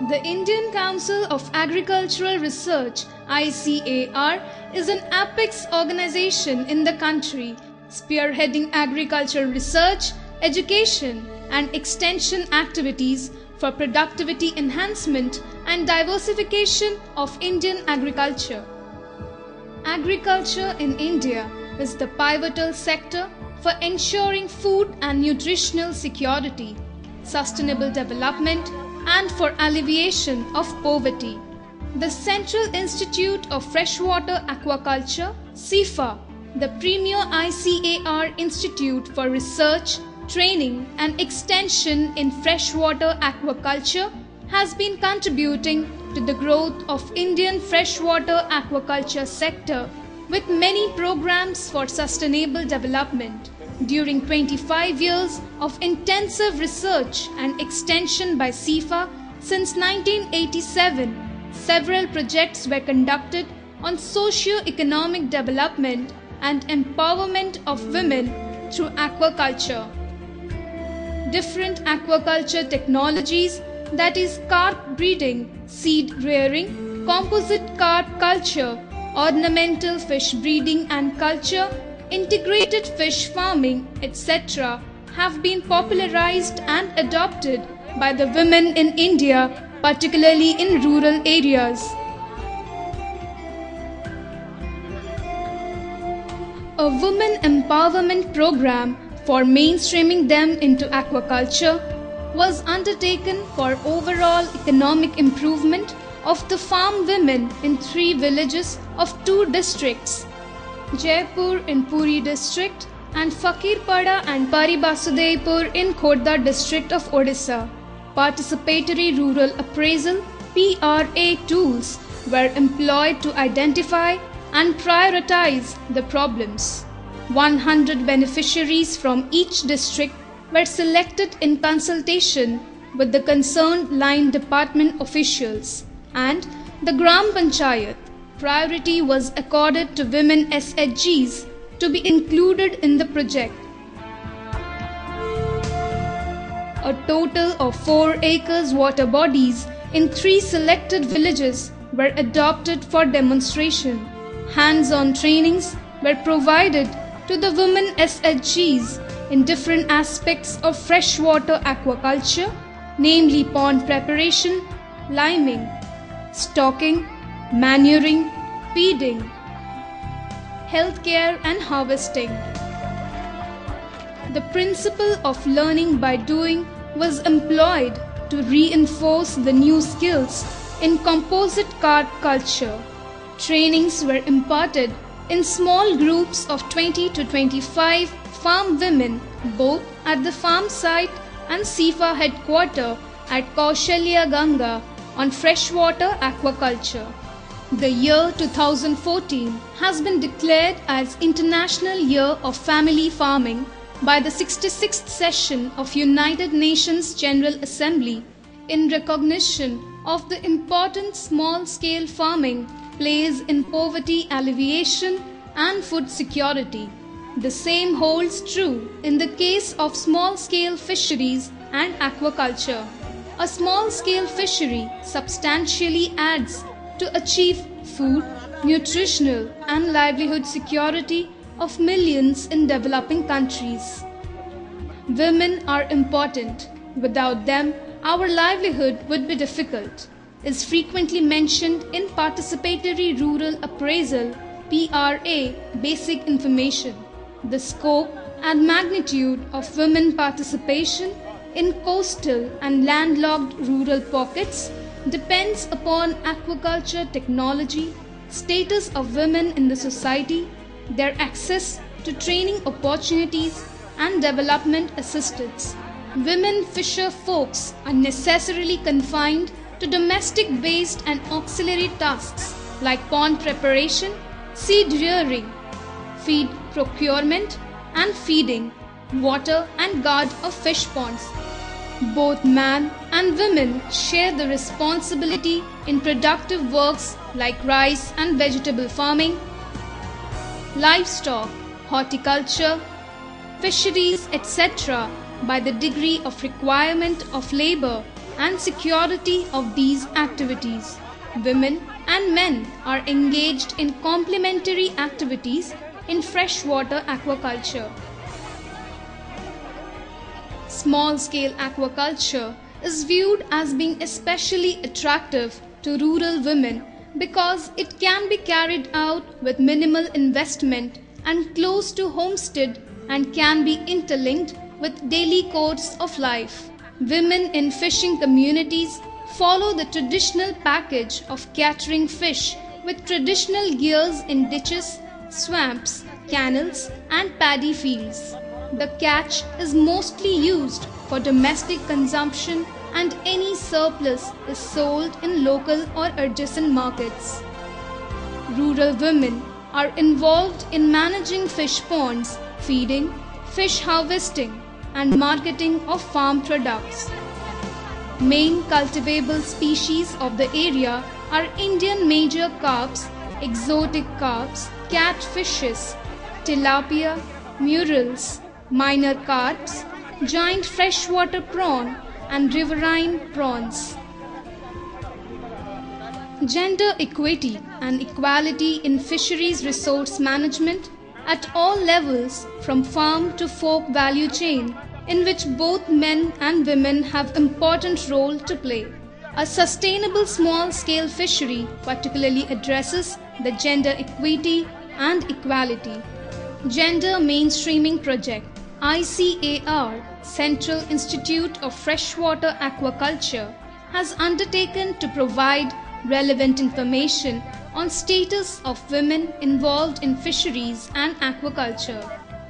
The Indian Council of Agricultural Research (ICAR) is an apex organization in the country, spearheading agricultural research, education, and extension activities for productivity enhancement and diversification of Indian agriculture. Agriculture in India is the pivotal sector for ensuring food and nutritional security, sustainable development, and for alleviation of poverty. The Central Institute of Freshwater Aquaculture, CIFA, the premier ICAR institute for research, training, and extension in freshwater aquaculture, has been contributing to the growth of Indian freshwater aquaculture sector with many programs for sustainable development. During 25 years of intensive research and extension by CIFA since 1987, several projects were conducted on socio-economic development and empowerment of women through aquaculture. Different aquaculture technologies, that is carp breeding, seed rearing, composite carp culture, ornamental fish breeding and culture, integrated fish farming, etc., have been popularized and adopted by the women in India, particularly in rural areas. A women empowerment program for mainstreaming them into aquaculture was undertaken for overall economic improvement of the farm women in 3 villages of 2 districts, Jaipur in Puri district and Fakirpada and Paribasudeypur in Khordha district of Odisha. Participatory rural appraisal (PRA) tools were employed to identify and prioritize the problems. 100 beneficiaries from each district were selected in consultation with the concerned line department officials, and the Gram Panchayat priority was accorded to women SHGs to be included in the project. A total of 4 acres water bodies in 3 selected villages were adopted for demonstration. Hands-on trainings were provided to the women SHGs in different aspects of freshwater aquaculture, namely pond preparation, liming, stocking, manuring, feeding, healthcare and harvesting. The principle of learning by doing was employed to reinforce the new skills in composite carp culture. Trainings were imparted in small groups of 20 to 25 farm women both at the farm site and CIFA headquarters at Kaushalya Ganga on freshwater aquaculture. The year 2014 has been declared as International Year of Family Farming by the 66th session of United Nations General Assembly in recognition of the importance small-scale farming plays in poverty alleviation and food security. The same holds true in the case of small-scale fisheries and aquaculture. A small-scale fishery substantially adds to achieve food, nutritional and livelihood security of millions in developing countries. Women are important. Without them, our livelihood would be difficult, is frequently mentioned in Participatory Rural Appraisal (PRA) basic information. The scope and magnitude of women participation in coastal and landlocked rural pockets depends upon aquaculture technology, status of women in the society, their access to training opportunities and development assistance. Women fisher folks are necessarily confined to domestic-based and auxiliary tasks like pond preparation, seed rearing, feed procurement and feeding, water and guard of fish ponds. Both man and women share the responsibility in productive works like rice and vegetable farming, livestock, horticulture, fisheries, etc. by the degree of requirement of labor and security of these activities. Women and men are engaged in complementary activities in freshwater aquaculture. Small-scale aquaculture is viewed as being especially attractive to rural women because it can be carried out with minimal investment and close to homestead and can be interlinked with daily course of life. Women in fishing communities follow the traditional package of catching fish with traditional gears in ditches, swamps, canals and paddy fields. The catch is mostly used for domestic consumption and any surplus is sold in local or adjacent markets. Rural women are involved in managing fish ponds, feeding, fish harvesting, and marketing of farm products. Main cultivable species of the area are Indian major carps, exotic carps, catfishes, tilapia, murrels, minor carps, giant freshwater prawn, and riverine prawns. Gender equity and equality in fisheries resource management at all levels from farm to fork value chain, in which both men and women have important role to play. A sustainable small-scale fishery particularly addresses the gender equity and equality. Gender Mainstreaming Project ICAR, Central Institute of Freshwater Aquaculture, has undertaken to provide relevant information on status of women involved in fisheries and aquaculture.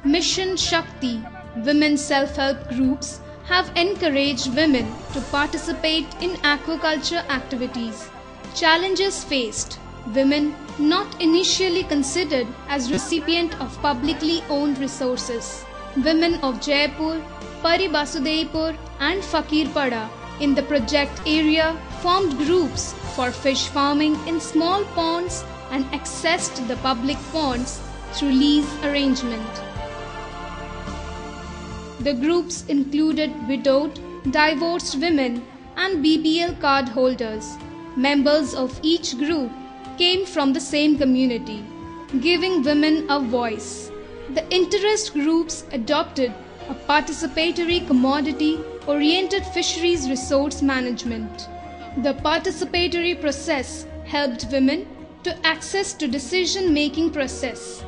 Mission Shakti, women self-help groups have encouraged women to participate in aquaculture activities. Challenges faced: women not initially considered as recipient of publicly owned resources. Women of Jaipur, Paribasudeypur and Fakirpada in the project area formed groups for fish farming in small ponds and accessed the public ponds through lease arrangement. The groups included widowed, divorced women and BPL card holders. Members of each group came from the same community, giving women a voice. The interest groups adopted a participatory commodity-oriented fisheries resource management. The participatory process helped women to access to decision-making process.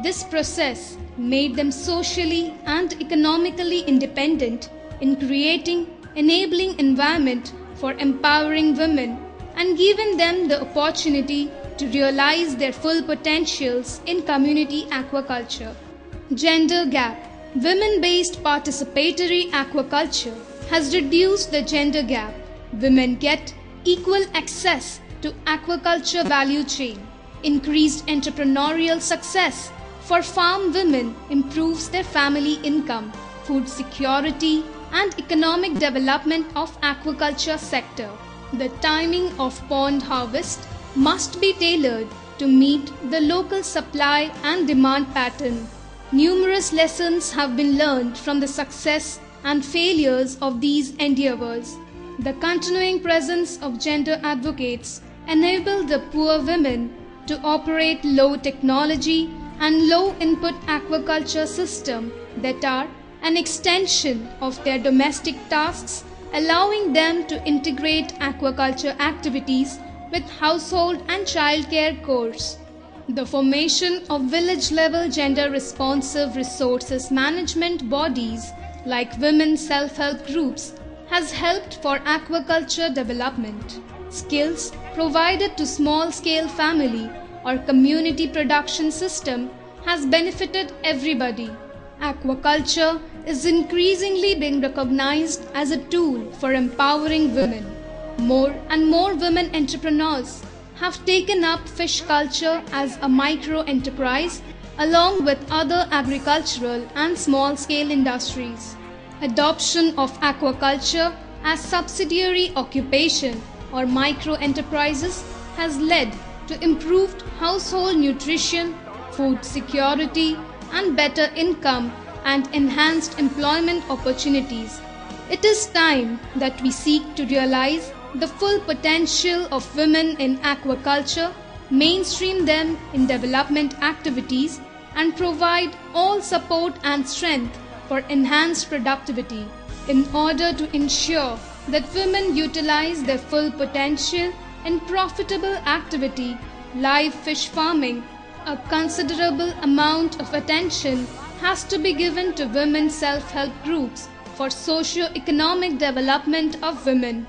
This process made them socially and economically independent in creating enabling environment for empowering women and giving them the opportunity to realize their full potentials in community aquaculture. Gender gap. Women-based participatory aquaculture has reduced the gender gap. Women get equal access to aquaculture value chain. Increased entrepreneurial success for farm women improves their family income, food security, and economic development of aquaculture sector. The timing of pond harvest must be tailored to meet the local supply and demand pattern. Numerous lessons have been learned from the success and failures of these endeavors. The continuing presence of gender advocates enable the poor women to operate low technology and low input aquaculture system that are an extension of their domestic tasks, allowing them to integrate aquaculture activities with household and childcare chores. The formation of village-level gender-responsive resources management bodies like women self-help groups has helped for aquaculture development. Skills provided to small-scale family or community production system has benefited everybody. Aquaculture is increasingly being recognized as a tool for empowering women. More and more women entrepreneurs have taken up fish culture as a micro-enterprise along with other agricultural and small-scale industries. Adoption of aquaculture as subsidiary occupation or micro-enterprises has led to improved household nutrition, food security, and better income and enhanced employment opportunities. It is time that we seek to realize the full potential of women in aquaculture, mainstream them in development activities, and provide all support and strength for enhanced productivity in order to ensure that women utilize their full potential in profitable activity, live fish farming. A considerable amount of attention has to be given to women's self-help groups for socio-economic development of women.